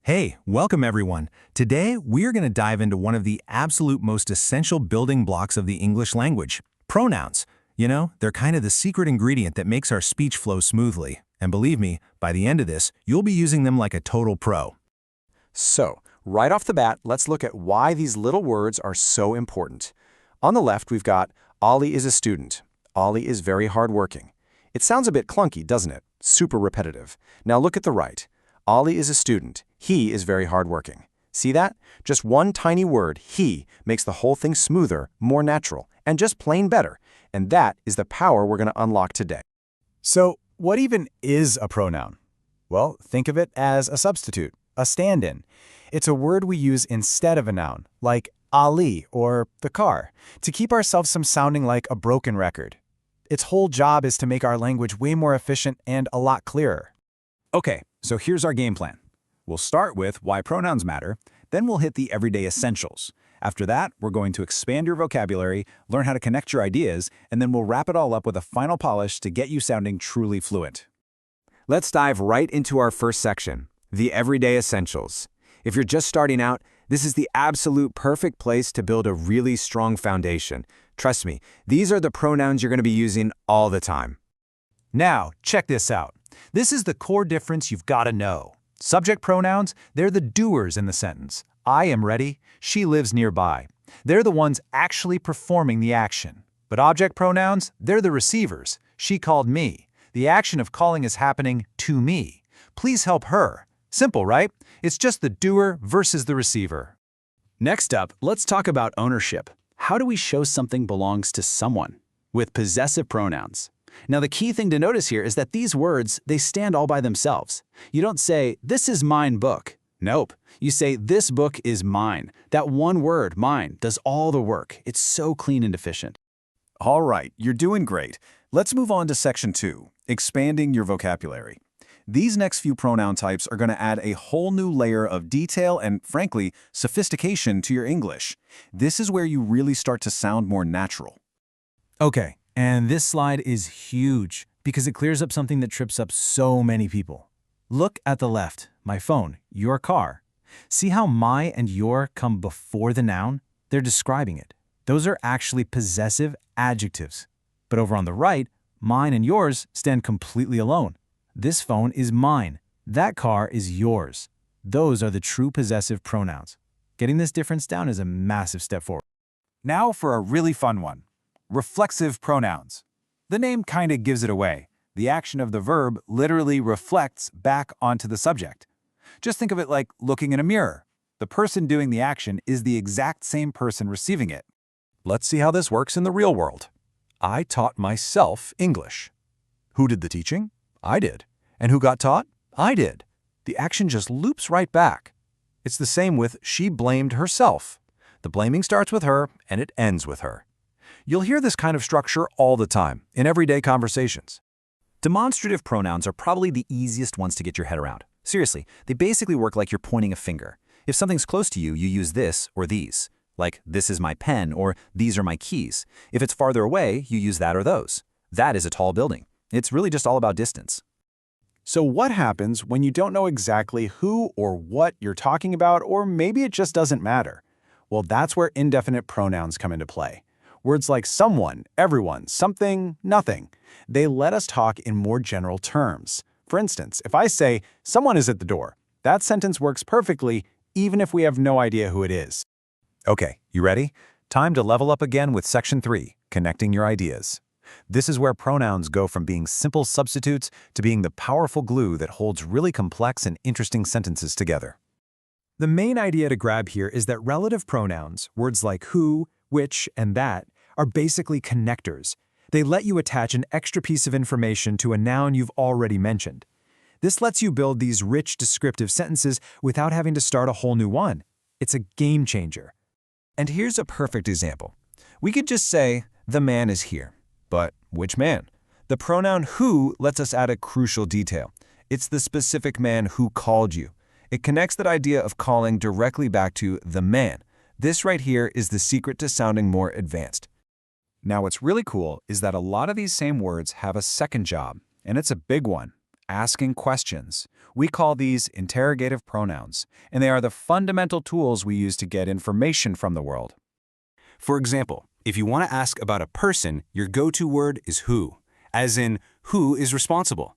Hey, welcome everyone. Today, we're going to dive into one of the absolute most essential building blocks of the English language, pronouns. You know, they're kind of the secret ingredient that makes our speech flow smoothly. And believe me, by the end of this, you'll be using them like a total pro. So, right off the bat, let's look at why these little words are so important. On the left, we've got Ollie is a student. Ollie is very hardworking. It sounds a bit clunky, doesn't it? Super repetitive. Now look at the right. Ollie is a student. He is very hardworking. See that? Just one tiny word, he, makes the whole thing smoother, more natural, and just plain better. And that is the power we're going to unlock today. So, what even is a pronoun? Well, think of it as a substitute, a stand-in. It's a word we use instead of a noun, like Ali or the car, to keep ourselves from sounding like a broken record. Its whole job is to make our language way more efficient and a lot clearer. Okay, so here's our game plan. We'll start with why pronouns matter, then we'll hit the everyday essentials. After that, we're going to expand your vocabulary, learn how to connect your ideas, and then we'll wrap it all up with a final polish to get you sounding truly fluent. Let's dive right into our first section, the everyday essentials. If you're just starting out, this is the absolute perfect place to build a really strong foundation. Trust me, these are the pronouns you're going to be using all the time. Now, check this out. This is the core difference you've got to know. Subject pronouns, they're the doers in the sentence. I am ready, she lives nearby. They're the ones actually performing the action. But object pronouns, they're the receivers. She called me. The action of calling is happening to me. Please help her. Simple, right? It's just the doer versus the receiver. Next up, let's talk about ownership. How do we show something belongs to someone? With possessive pronouns. Now, the key thing to notice here is that these words, they stand all by themselves. You don't say, this is mine book. Nope. You say, this book is mine. That one word, mine, does all the work. It's so clean and efficient. All right, you're doing great. Let's move on to section 2, expanding your vocabulary. These next few pronoun types are going to add a whole new layer of detail and, frankly, sophistication to your English. This is where you really start to sound more natural. Okay, and this slide is huge because it clears up something that trips up so many people. Look at the left, my phone, your car. See how my and your come before the noun? They're describing it. Those are actually possessive adjectives. But over on the right, mine and yours stand completely alone. This phone is mine. That car is yours. Those are the true possessive pronouns. Getting this difference down is a massive step forward. Now for a really fun one. Reflexive pronouns. The name kinda gives it away. The action of the verb literally reflects back onto the subject. Just think of it like looking in a mirror. The person doing the action is the exact same person receiving it. Let's see how this works in the real world. I taught myself English. Who did the teaching? I did. And who got taught? I did. The action just loops right back. It's the same with she blamed herself. The blaming starts with her and it ends with her. You'll hear this kind of structure all the time in everyday conversations. Demonstrative pronouns are probably the easiest ones to get your head around. Seriously, they basically work like you're pointing a finger. If something's close to you, you use this or these. Like, this is my pen or these are my keys. If it's farther away, you use that or those. That is a tall building. It's really just all about distance. So what happens when you don't know exactly who or what you're talking about, or maybe it just doesn't matter? Well, that's where indefinite pronouns come into play. Words like someone, everyone, something, nothing. They let us talk in more general terms. For instance, if I say, someone is at the door, that sentence works perfectly even if we have no idea who it is. Okay, you ready? Time to level up again with section 3, connecting your ideas. This is where pronouns go from being simple substitutes to being the powerful glue that holds really complex and interesting sentences together. The main idea to grab here is that relative pronouns, words like who, which, and that, are basically connectors. They let you attach an extra piece of information to a noun you've already mentioned. This lets you build these rich descriptive sentences without having to start a whole new one. It's a game changer. And here's a perfect example. We could just say, the man is here. But which man? The pronoun who lets us add a crucial detail. It's the specific man who called you. It connects that idea of calling directly back to the man. This right here is the secret to sounding more advanced. Now what's really cool is that a lot of these same words have a second job, and it's a big one, asking questions. We call these interrogative pronouns, and they are the fundamental tools we use to get information from the world. For example, if you want to ask about a person, your go-to word is who, as in, who is responsible?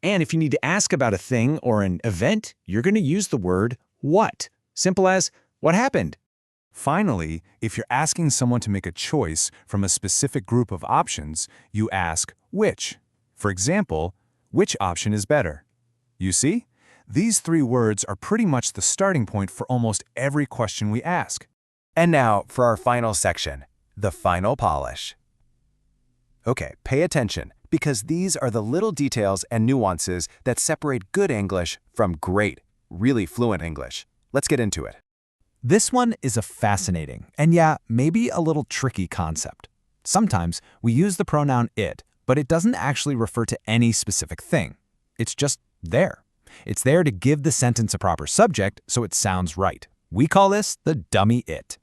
And if you need to ask about a thing or an event, you're going to use the word what. Simple as, what happened? Finally, if you're asking someone to make a choice from a specific group of options, you ask which. For example, which option is better? You see? These three words are pretty much the starting point for almost every question we ask. And now for our final section, the final polish. Okay, pay attention, because these are the little details and nuances that separate good English from great, really fluent English. Let's get into it. This one is a fascinating, and yeah, maybe a little tricky concept. Sometimes we use the pronoun it, but it doesn't actually refer to any specific thing. It's just there. It's there to give the sentence a proper subject so it sounds right. We call this the dummy it.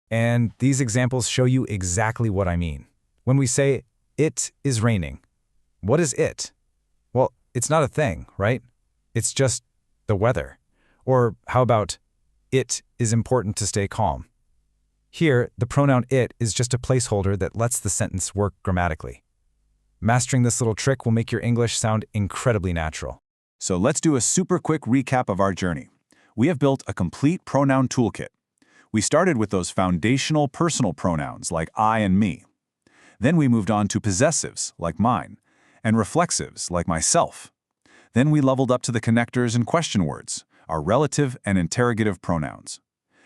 And these examples show you exactly what I mean. When we say, it is raining, what is it? Well, it's not a thing, right? It's just the weather. Or how about, it is important to stay calm. Here, the pronoun it is just a placeholder that lets the sentence work grammatically. Mastering this little trick will make your English sound incredibly natural. So let's do a super quick recap of our journey. We have built a complete pronoun toolkit. We started with those foundational personal pronouns like I and me. Then we moved on to possessives like mine, and reflexives like myself. Then we leveled up to the connectors and question words, our relative and interrogative pronouns.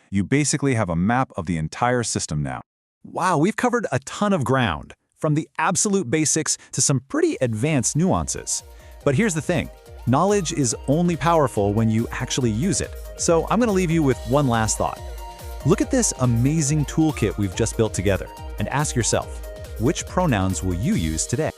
You basically have a map of the entire system now. Wow, we've covered a ton of ground, from the absolute basics to some pretty advanced nuances. But here's the thing, knowledge is only powerful when you actually use it. So I'm going to leave you with one last thought. Look at this amazing toolkit we've just built together and ask yourself, which pronouns will you use today?